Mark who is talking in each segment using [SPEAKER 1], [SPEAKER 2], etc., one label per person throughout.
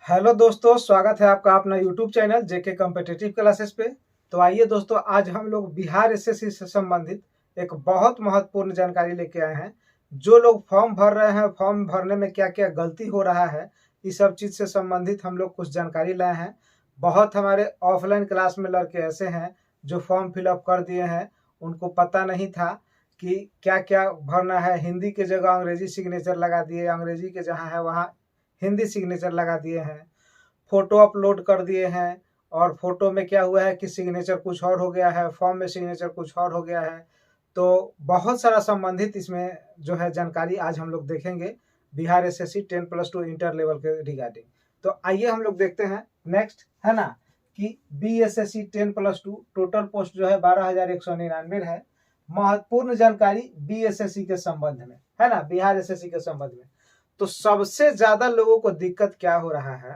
[SPEAKER 1] Hello दोस्तों, स्वागत है आपका अपना यूट्यूब चैनल जेके कॉम्पिटिटिव क्लासेस पे। तो आइए दोस्तों, आज हम लोग बिहार एसएससी से संबंधित एक बहुत महत्वपूर्ण जानकारी लेके आए हैं। जो लोग फॉर्म भर रहे हैं, फॉर्म भरने में क्या क्या गलती हो रहा है, इस सब चीज़ से संबंधित हम लोग कुछ जानकारी लाए हैं। बहुत हमारे ऑफलाइन क्लास में लड़के ऐसे हैं जो फॉर्म फिलअप कर दिए हैं, उनको पता नहीं था कि क्या क्या भरना है। हिंदी के जगह अंग्रेजी सिग्नेचर लगा दिए, अंग्रेजी के जहाँ है वहाँ हिंदी सिग्नेचर लगा दिए हैं। फोटो अपलोड कर दिए हैं और फोटो में क्या हुआ है कि सिग्नेचर कुछ और हो गया है, फॉर्म में सिग्नेचर कुछ और हो गया है। तो बहुत सारा संबंधित इसमें जो है जानकारी आज हम लोग देखेंगे बिहार एसएससी 10+2 इंटर लेवल के रिगार्डिंग। तो आइए हम लोग देखते हैं नेक्स्ट, है ना, कि बीएसएससी 10+2 टोटल पोस्ट जो है 12,199 है। महत्वपूर्ण जानकारी बीएसएससी के संबंध में, है ना, बिहार एसएससी के संबंध में। तो सबसे ज्यादा लोगों को दिक्कत क्या हो रहा है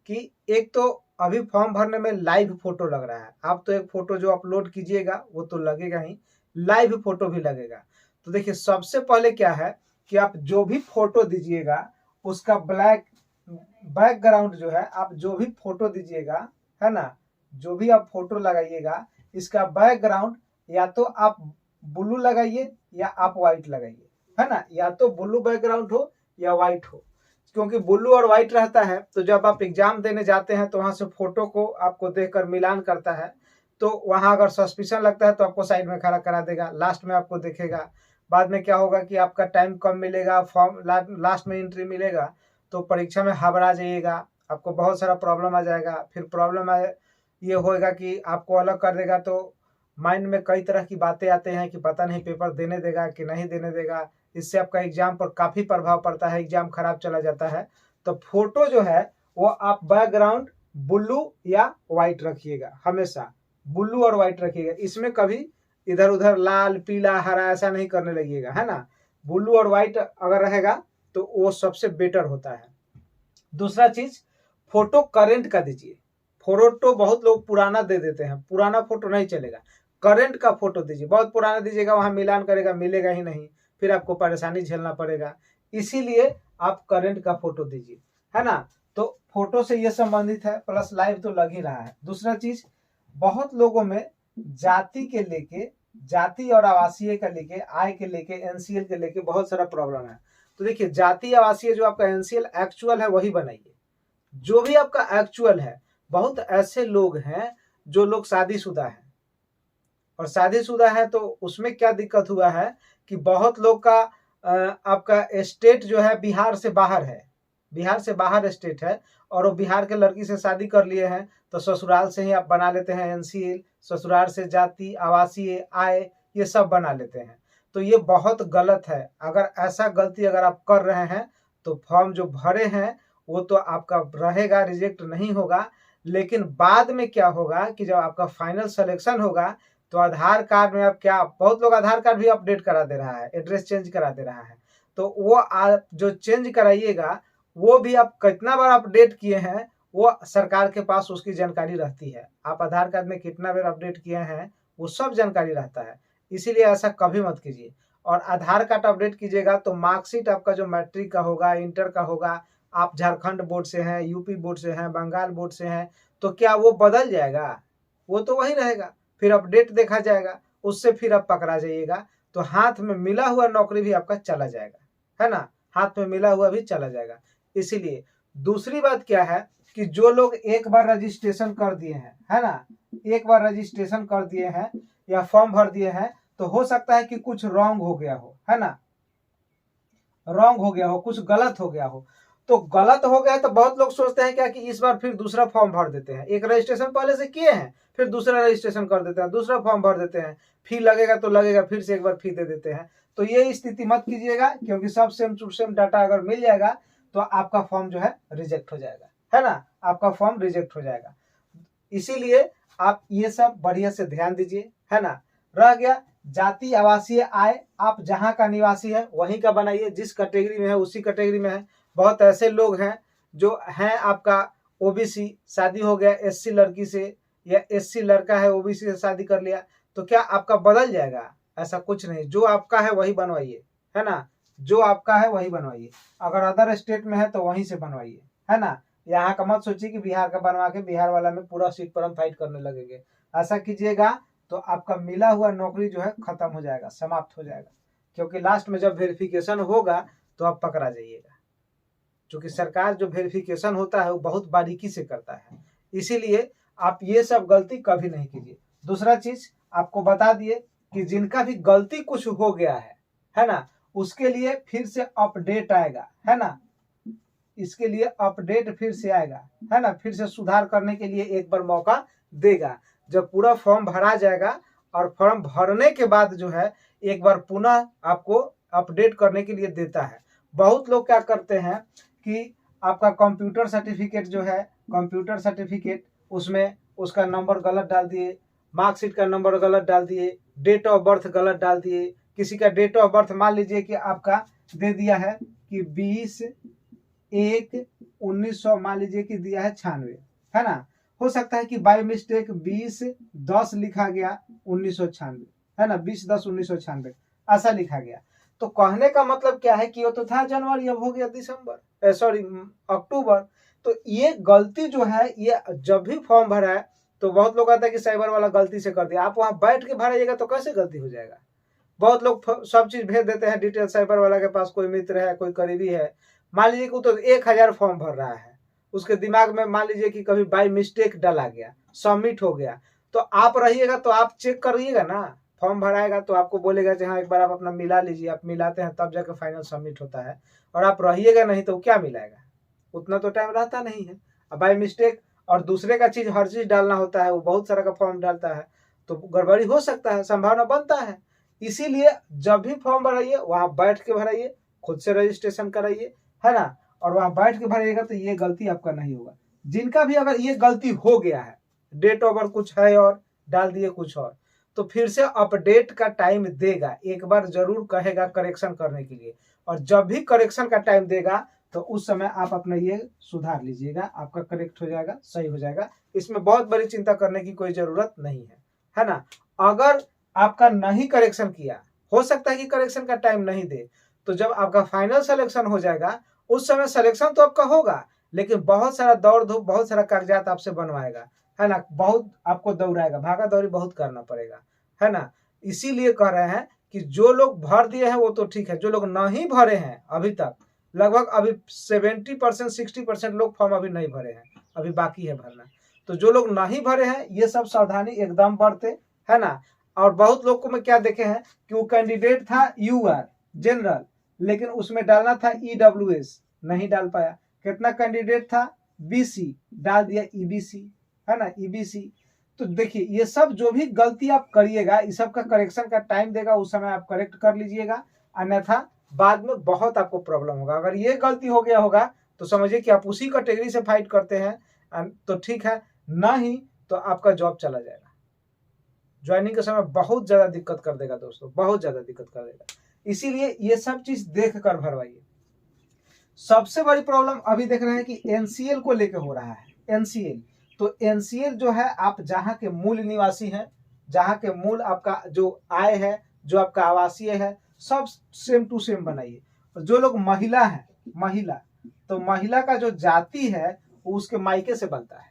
[SPEAKER 1] कि एक तो अभी फॉर्म भरने में लाइव फोटो लग रहा है। आप तो एक फोटो जो अपलोड कीजिएगा वो तो लगेगा ही, लाइव फोटो भी लगेगा। तो देखिए, सबसे पहले क्या है कि आप जो भी फोटो दीजिएगा उसका ब्लैक बैकग्राउंड जो है, आप जो भी फोटो दीजिएगा, है ना, जो भी आप फोटो लगाइएगा, इसका बैकग्राउंड या तो आप ब्लू लगाइए या आप व्हाइट लगाइए, है ना। या तो ब्लू बैकग्राउंड हो या व्हाइट हो, क्योंकि ब्लू और व्हाइट रहता है तो जब आप एग्जाम देने जाते हैं तो वहां से फोटो को आपको देखकर मिलान करता है। तो वहां अगर सस्पिशन लगता है तो आपको साइड में खड़ा करा देगा, लास्ट में आपको देखेगा। बाद में क्या होगा कि आपका टाइम कम मिलेगा, फॉर्म लास्ट में एंट्री मिलेगा तो परीक्षा में घबरा जाइएगा, आपको बहुत सारा प्रॉब्लम आ जाएगा। फिर प्रॉब्लम ये होएगा कि आपको अलग कर देगा तो माइंड में कई तरह की बातें आते हैं कि पता नहीं पेपर देने देगा कि नहीं देने देगा। इससे आपका एग्जाम पर काफी प्रभाव पड़ता है, एग्जाम खराब चला जाता है। तो फोटो जो है वो आप बैकग्राउंड ब्लू या व्हाइट रखिएगा, हमेशा ब्लू और व्हाइट रखिएगा। इसमें कभी इधर उधर लाल पीला हरा ऐसा नहीं करने लगिएगा, है ना। ब्लू और व्हाइट अगर रहेगा तो वो सबसे बेटर होता है। दूसरा चीज, फोटो करेंट का दीजिए। फोटो बहुत लोग पुराना दे देते हैं, पुराना फोटो नहीं चलेगा, करंट का फोटो दीजिए। बहुत पुराना दीजिएगा वहां मिलान करेगा, मिलेगा ही नहीं, फिर आपको परेशानी झेलना पड़ेगा। इसीलिए आप करंट का फोटो दीजिए, है ना। तो फोटो से ये संबंधित है, प्लस लाइव तो लग ही रहा है। दूसरा चीज, बहुत लोगों में जाति के लेके, जाति और आवासीय का लेके, आय के लेके, एनसीएल के लेके बहुत सारा प्रॉब्लम है। तो देखिए, जाति आवासीय जो आपका एनसीएल एक्चुअल है वही बनाइए, जो भी आपका एक्चुअल है। बहुत ऐसे लोग हैं जो लोग शादीशुदा हैं, और शादीशुदा है तो उसमें क्या दिक्कत हुआ है कि बहुत लोग का आपका स्टेट जो है बिहार से बाहर है, बिहार से बाहर स्टेट है, और वो बिहार के लड़की से शादी कर लिए हैं तो ससुराल से ही आप बना लेते हैं एनसीएल, ससुराल से जाति आवासीय आय ये सब बना लेते हैं। तो ये बहुत गलत है। अगर ऐसा गलती अगर आप कर रहे हैं तो फॉर्म जो भरे हैं वो तो आपका रहेगा, रिजेक्ट नहीं होगा। लेकिन बाद में क्या होगा कि जब आपका फाइनल सिलेक्शन होगा तो आधार कार्ड में आप क्या, बहुत लोग आधार कार्ड भी अपडेट करा दे रहा है, एड्रेस चेंज करा दे रहा है। तो वो आप जो चेंज कराइएगा वो भी आप कितना बार अपडेट किए हैं वो सरकार के पास उसकी जानकारी रहती है। आप आधार कार्ड में कितना बार अपडेट किए हैं वो सब जानकारी रहता है। इसीलिए ऐसा कभी मत कीजिए। और आधार कार्ड अपडेट कीजिएगा तो मार्कशीट आपका जो मैट्रिक का होगा, इंटर का होगा, आप झारखंड बोर्ड से हैं, यूपी बोर्ड से हैं, बंगाल बोर्ड से हैं, तो क्या वो बदल जाएगा? वो तो वही रहेगा। फिर अपडेट देखा जाएगा, उससे फिर आप पकड़ा जाइएगा तो हाथ में मिला हुआ नौकरी भी आपका चला जाएगा, है ना, हाथ में मिला हुआ भी चला जाएगा। इसीलिए दूसरी बात क्या है कि जो लोग एक बार रजिस्ट्रेशन कर दिए हैं, है ना, एक बार रजिस्ट्रेशन कर दिए हैं या फॉर्म भर दिए हैं, तो हो सकता है कि कुछ रॉन्ग हो गया हो, है ना, रॉन्ग हो गया हो, कुछ गलत हो गया हो। तो गलत हो गया तो बहुत लोग सोचते हैं क्या कि इस बार फिर दूसरा फॉर्म भर देते हैं। एक रजिस्ट्रेशन पहले से किए हैं, फिर दूसरा रजिस्ट्रेशन कर देते हैं, दूसरा फॉर्म भर देते हैं, फी लगेगा तो लगेगा, फिर से एक बार फी दे देते हैं। तो ये स्थिति मत कीजिएगा, क्योंकि सब सेम टू सेम डाटा अगर मिल जाएगा तो आपका फॉर्म जो है रिजेक्ट हो जाएगा, है ना, आपका फॉर्म रिजेक्ट हो जाएगा। इसीलिए आप ये सब बढ़िया से ध्यान दीजिए, है ना। रह गया जाति आवासीय आय, आप जहां का निवासी है वहीं का बनाइए, जिस कैटेगरी में है उसी कैटेगरी में है। बहुत ऐसे लोग हैं जो हैं आपका ओबीसी, शादी हो गया एससी लड़की से, या एससी लड़का है ओबीसी से शादी कर लिया, तो क्या आपका बदल जाएगा? ऐसा कुछ नहीं, जो आपका है वही बनवाइए, है ना, जो आपका है वही बनवाइए। अगर अदर स्टेट में है तो वहीं से बनवाइए, है ना। यहाँ का मत सोचिए कि बिहार का बनवा के बिहार वाला में पूरा सीट पर हम फाइट करने लगेंगे। ऐसा कीजिएगा तो आपका मिला हुआ नौकरी जो है खत्म हो जाएगा, समाप्त हो जाएगा, क्योंकि लास्ट में जब वेरिफिकेशन होगा तो आप पकड़ा जाइएगा। क्योंकि सरकार जो वेरिफिकेशन होता है वो बहुत बारीकी से करता है, इसीलिए आप ये सब गलती कभी नहीं कीजिए। दूसरा चीज आपको बता दिए कि जिनका भी गलती कुछ हो गया है ना, उसके लिए फिर से अपडेट आएगा, है ना, इसके लिए अपडेट फिर से आएगा, है ना, फिर से सुधार करने के लिए एक बार मौका देगा। जब पूरा फॉर्म भरा जाएगा और फॉर्म भरने के बाद जो है एक बार पुनः आपको अपडेट करने के लिए देता है। बहुत लोग क्या करते हैं कि आपका कंप्यूटर सर्टिफिकेट जो है, कंप्यूटर सर्टिफिकेट उसमें उसका नंबर गलत डाल दिए, मार्कशीट का नंबर गलत डाल दिए, डेट ऑफ बर्थ गलत डाल दिए। किसी का डेट ऑफ बर्थ मान लीजिए कि आपका दे दिया है कि 20/1/1900 मान लीजिए कि दिया है 96, है ना, हो सकता है कि बाय मिस्टेक 20/10 लिखा गया 1996, है ना, 20/10/1996 ऐसा लिखा गया। तो कहने का मतलब क्या है कि वो तो था जनवरी, अब हो गया दिसंबर, सॉरी अक्टूबर। तो ये गलती जो है ये जब भी फॉर्म भरा है तो बहुत लोग आता है कि साइबर वाला गलती से कर दिया। आप वहां बैठ के भराइएगा तो कैसे गलती हो जाएगा। बहुत लोग सब चीज भेज देते हैं डिटेल साइबर वाला के पास, कोई मित्र है, कोई करीबी है, मान लीजिए कि तो 1000 फॉर्म भर रहा है, उसके दिमाग में मान लीजिए कि कभी बाय मिस्टेक डाला गया, सबमिट हो गया, तो आप रहिएगा तो आप चेक करिएगा ना, फॉर्म भराएगा तो आपको बोलेगा कि हाँ एक बार आप अपना मिला लीजिए, आप मिलाते हैं तब जाकर फाइनल सबमिट होता है। और आप रहिएगा नहीं तो क्या मिलाएगा, उतना तो टाइम रहता नहीं है। अब बाय मिस्टेक और दूसरे का चीज हर चीज डालना होता है, वो बहुत सारा का फॉर्म डालता है तो गड़बड़ी हो सकता है, संभावना बनता है। इसीलिए जब भी फॉर्म भराइए वहां बैठ के भराइए, खुद से रजिस्ट्रेशन कराइए, है ना, और वहां बैठ के भराइएगा तो ये गलती आपका नहीं होगा। जिनका भी अगर ये गलती हो गया है, डेट ऑफ बर्थ कुछ है और डाल दिए कुछ और, तो फिर से अपडेट का टाइम देगा, एक बार जरूर कहेगा करेक्शन करने के लिए, और जब भी करेक्शन का टाइम देगा तो उस समय आप अपना ये सुधार लीजिएगा, आपका करेक्ट हो जाएगा, सही हो जाएगा। इसमें बहुत बड़ी चिंता करने की कोई जरूरत नहीं है ना। अगर आपका नहीं करेक्शन किया, हो सकता है कि करेक्शन का टाइम नहीं दे, तो जब आपका फाइनल सिलेक्शन हो जाएगा उस समय सिलेक्शन तो आपका होगा, लेकिन बहुत सारा दौड़ धूप, बहुत सारा कागजात आपसे बनवाएगा, है ना, बहुत आपको दौड़ाएगा, भागा दौड़ी बहुत करना पड़ेगा, है ना। इसीलिए कह रहे हैं कि जो लोग भर दिए हैं वो तो ठीक है, जो लोग नहीं भरे हैं अभी तक, लगभग अभी 70% 60% लोग फॉर्म अभी नहीं भरे हैं, अभी बाकी है भरना। तो जो लोग नहीं भरे हैं ये सब सावधानी एकदम बरते, है ना। और बहुत लोग को मैं क्या देखे हैं कि वो कैंडिडेट था यूआर जनरल, लेकिन उसमें डालना था ईडब्ल्यूएस, नहीं डाल पाया। कितना कैंडिडेट था बीसी, डाल दिया ईबीसी, है ना, ईबीसी। तो देखिए ये सब जो भी गलती आप करिएगा इस सब का करेक्शन का टाइम देगा, उस समय आप करेक्ट कर लीजिएगा, अन्यथा बाद में बहुत आपको प्रॉब्लम होगा। अगर ये गलती हो गया होगा तो समझिए कि आप उसी कैटेगरी से फाइट करते हैं तो ठीक है, नहीं तो आपका जॉब चला जाएगा, ज्वाइनिंग के समय बहुत ज्यादा दिक्कत कर देगा दोस्तों, बहुत ज्यादा दिक्कत कर देगा। इसीलिए ये सब चीज देख कर भरवाइए। सबसे बड़ी प्रॉब्लम अभी देख रहे हैं कि एनसीएल को लेकर हो रहा है, एनसीएल। तो एनसीएल जो है, आप जहां के मूल निवासी हैं, जहां के मूल आपका जो आय है, जो आपका आवासीय है, सब सेम टू सेम बनाइए। जो लोग महिला है, महिला, तो महिला का जो जाति है वो उसके मायके से बनता है,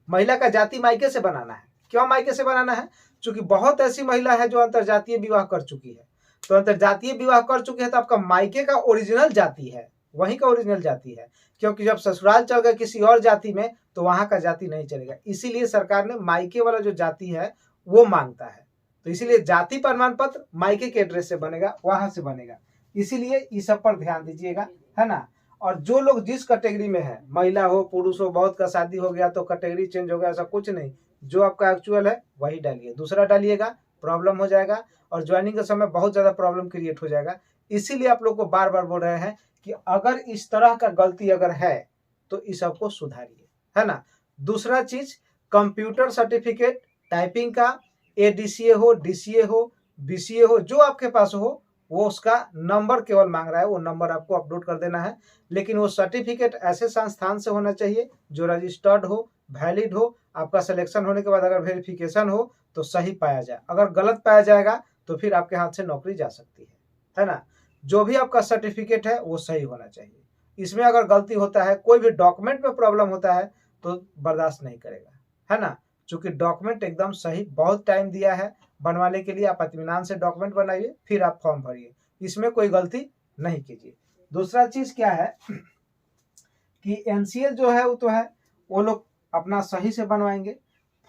[SPEAKER 1] महिला का जाति मायके से बनाना है। क्यों मायके से बनाना है? क्योंकि बहुत ऐसी महिला है जो अंतरजातीय विवाह कर चुकी है, तो अंतरजातीय विवाह कर चुकी है तो आपका मायके का ओरिजिनल जाति है, वहीं का ओरिजिनल जाति है। क्योंकि जब ससुराल चल गए किसी और जाति में तो वहां का जाति नहीं चलेगा, इसीलिए सरकार ने मायके वाला जो जाति है वो मांगता है। तो इसीलिए जाति प्रमाण पत्र मायके के एड्रेस से बनेगा, वहां से बनेगा, इसीलिए इस सब पर ध्यान दीजिएगा, है ना। और जो लोग जिस कैटेगरी में है, महिला हो पुरुष हो, बहुत का शादी हो गया तो कैटेगरी चेंज हो गया, ऐसा कुछ नहीं, जो आपका एक्चुअल है वही डालिए, दूसरा डालिएगा प्रॉब्लम हो जाएगा और ज्वाइनिंग के समय बहुत ज्यादा प्रॉब्लम क्रिएट हो जाएगा। इसीलिए आप लोग को बार बार बोल रहे हैं कि अगर इस तरह का गलती अगर है तो इस सबको सुधारिए, है ना। दूसरा चीज, कंप्यूटर सर्टिफिकेट टाइपिंग का, एडीसीए हो, डीसीए हो, बीसीए हो, जो आपके पास हो, वो उसका नंबर केवल मांग रहा है, वो नंबर आपको अपलोड कर देना है। लेकिन वो सर्टिफिकेट ऐसे संस्थान से होना चाहिए जो रजिस्टर्ड हो, वैलिड हो, आपका सिलेक्शन होने के बाद अगर वेरिफिकेशन हो तो सही पाया जाए। अगर गलत पाया जाएगा तो फिर आपके हाथ से नौकरी जा सकती है ना। जो भी आपका सर्टिफिकेट है वो सही होना चाहिए। इसमें अगर गलती होता है, कोई भी डॉक्यूमेंट में प्रॉब्लम होता है तो बर्दाश्त नहीं करेगा, है ना। चूंकि डॉक्यूमेंट एकदम सही, बहुत टाइम दिया है बनवाने के लिए, आप इत्मीनान से डॉक्यूमेंट बनाइए, फिर आप फॉर्म भरिए, इसमें कोई गलती नहीं कीजिए। दूसरा चीज क्या है कि एनसीएल जो है वो तो है, वो लोग अपना सही से बनवाएंगे,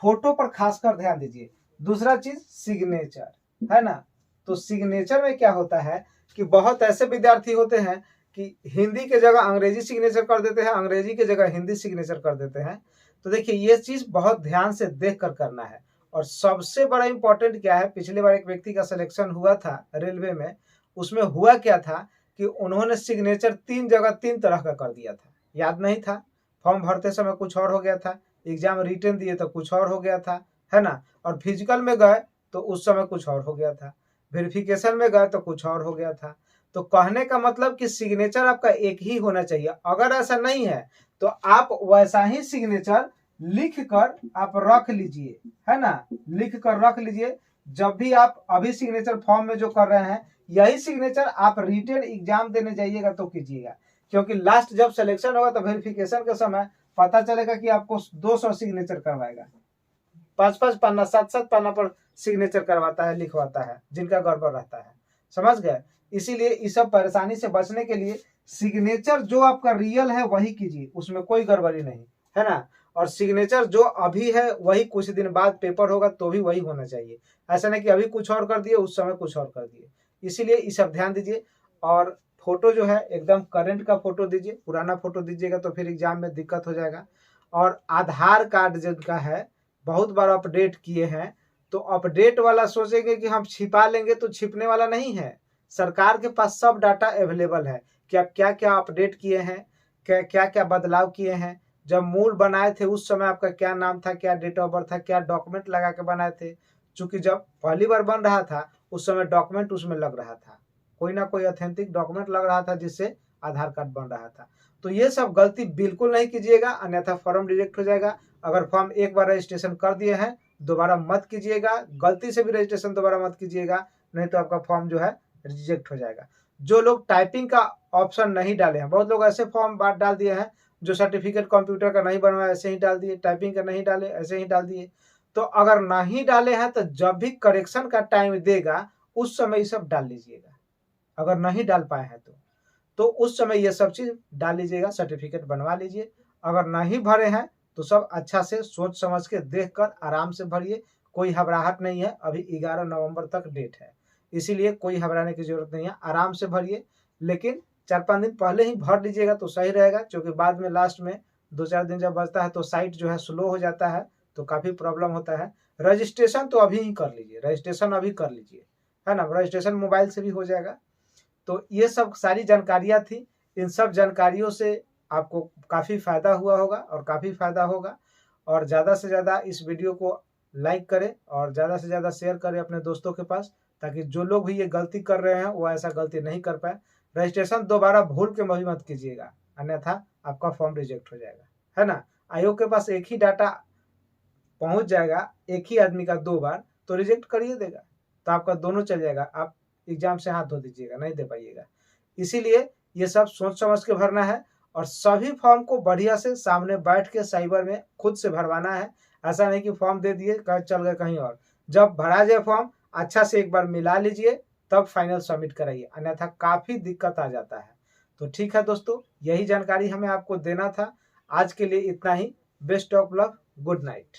[SPEAKER 1] फोटो पर खासकर ध्यान दीजिए। दूसरा चीज सिग्नेचर, है ना। तो सिग्नेचर में क्या होता है कि बहुत ऐसे विद्यार्थी होते हैं कि हिंदी के जगह अंग्रेजी सिग्नेचर कर देते हैं, अंग्रेजी की जगह हिंदी सिग्नेचर कर देते हैं। तो देखिए ये चीज बहुत ध्यान से देख कर करना है। और सबसे बड़ा इंपॉर्टेंट क्या है, पिछले बार एक व्यक्ति का सिलेक्शन हुआ था रेलवे में, उसमें हुआ क्या था कि उन्होंने सिग्नेचर 3 जगह 3 तरह का कर दिया था, याद नहीं था। फॉर्म भरते समय कुछ और हो गया था, एग्जाम रिटर्न दिए तो कुछ और हो गया था, है ना। और फिजिकल में गए तो उस समय कुछ और हो गया था, वेरिफिकेशन में गए तो कुछ और हो गया था। तो कहने का मतलब कि सिग्नेचर आपका एक ही होना चाहिए। अगर ऐसा नहीं है तो आप वैसा ही सिग्नेचर लिख कर आप रख लीजिए, है ना, लिख कर रख लीजिए। जब भी आप अभी सिग्नेचर फॉर्म में जो कर रहे हैं, यही सिग्नेचर आप रिटन एग्जाम देने जाइएगा तो कीजिएगा, क्योंकि लास्ट जब सिलेक्शन होगा तो वेरिफिकेशन के समय पता चलेगा कि आपको 200 सिग्नेचर करवाएगा, 5-5 पन्ना 7-7 पन्ना पर सिग्नेचर करवाता है, लिखवाता है, जिनका गड़बड़ रहता है, समझ गए। इसीलिए इस सब परेशानी से बचने के लिए सिग्नेचर जो आपका रियल है वही कीजिए, उसमें कोई गड़बड़ी नहीं, है ना। और सिग्नेचर जो अभी है वही कुछ दिन बाद पेपर होगा तो भी वही होना चाहिए, ऐसा नहीं कि अभी कुछ और कर दिए उस समय कुछ और कर दिए। इसीलिए ये सब ध्यान दीजिए। और फोटो जो है एकदम करंट का फोटो दीजिए, पुराना फोटो दीजिएगा तो फिर एग्जाम में दिक्कत हो जाएगा। और आधार कार्ड जिनका है बहुत बार अपडेट किए हैं, तो अपडेट वाला सोचेंगे कि हम छिपा लेंगे, तो छिपने वाला नहीं है। सरकार के पास सब डाटा अवेलेबल है कि आप क्या क्या अपडेट किए हैं, क्या क्या बदलाव किए हैं। जब मूल बनाए थे उस समय आपका क्या नाम था, क्या डेट ऑफ बर्थ था, क्या डॉक्यूमेंट लगा के बनाए थे। चूंकि जब पहली बार बन रहा था उस समय डॉक्यूमेंट उसमें लग रहा था, कोई ना कोई ऑथेंटिक डॉक्यूमेंट लग रहा था जिससे आधार कार्ड बन रहा था। तो ये सब गलती बिल्कुल नहीं कीजिएगा, अन्यथा फॉर्म रिजेक्ट हो जाएगा। अगर फॉर्म एक बार रजिस्ट्रेशन कर दिए हैं दोबारा मत कीजिएगा, गलती से भी रजिस्ट्रेशन दोबारा मत कीजिएगा, नहीं तो आपका फॉर्म जो है रिजेक्ट हो जाएगा। जो लोग टाइपिंग का ऑप्शन नहीं डाले हैं, बहुत लोग ऐसे फॉर्म बात डाल दिए हैं जो सर्टिफिकेट कंप्यूटर का नहीं बनवाया ऐसे ही डाल दिए, टाइपिंग का नहीं डाले ऐसे ही डाल दिए। तो अगर नहीं डाले हैं तो जब भी करेक्शन का टाइम देगा उस समय ये सब डाल लीजिएगा। अगर नहीं डाल पाए हैं तो उस समय ये सब चीज डाल लीजिएगा, सर्टिफिकेट बनवा लीजिए। अगर नहीं भरे हैं तो सब अच्छा से सोच समझ के देख कर आराम से भरिए, कोई घबराहट नहीं है। अभी 11 नवंबर तक डेट है, इसीलिए कोई घबराने की जरूरत नहीं है, आराम से भरिए। लेकिन 4-5 दिन पहले ही भर लीजिएगा तो सही रहेगा, क्योंकि बाद में लास्ट में 2-4 दिन जब बचता है तो साइट जो है स्लो हो जाता है, तो काफ़ी प्रॉब्लम होता है। रजिस्ट्रेशन तो अभी ही कर लीजिए, रजिस्ट्रेशन अभी कर लीजिए, है ना, रजिस्ट्रेशन मोबाइल से भी हो जाएगा। तो ये सब सारी जानकारियाँ थी, इन सब जानकारियों से आपको काफ़ी फ़ायदा हुआ होगा और काफ़ी फ़ायदा होगा। और ज़्यादा से ज़्यादा इस वीडियो को लाइक करें और ज़्यादा से ज़्यादा शेयर करें अपने दोस्तों के पास, ताकि जो लोग भी ये गलती कर रहे हैं वो ऐसा गलती नहीं कर पाए। रजिस्ट्रेशन दोबारा भूल के भी मत कीजिएगा, अन्यथा आपका फॉर्म रिजेक्ट हो जाएगा, है ना। आयोग के पास एक ही डाटा पहुंच जाएगा, एक ही आदमी का 2 बार, तो रिजेक्ट करिए देगा, तो आपका दोनों चल जाएगा, आप एग्जाम से हाथ धो दीजिएगा, नहीं दे पाइएगा। इसीलिए ये सब सोच समझ के भरना है और सभी फॉर्म को बढ़िया से सामने बैठ के साइबर में खुद से भरवाना है। ऐसा नहीं कि फॉर्म दे दिए चल गए कहीं और। जब भरा जाए फॉर्म अच्छा से एक बार मिला लीजिए, तब फाइनल सबमिट कराइए, अन्यथा काफ़ी दिक्कत आ जाता है। तो ठीक है दोस्तों, यही जानकारी हमें आपको देना था। आज के लिए इतना ही। Best of luck, good night.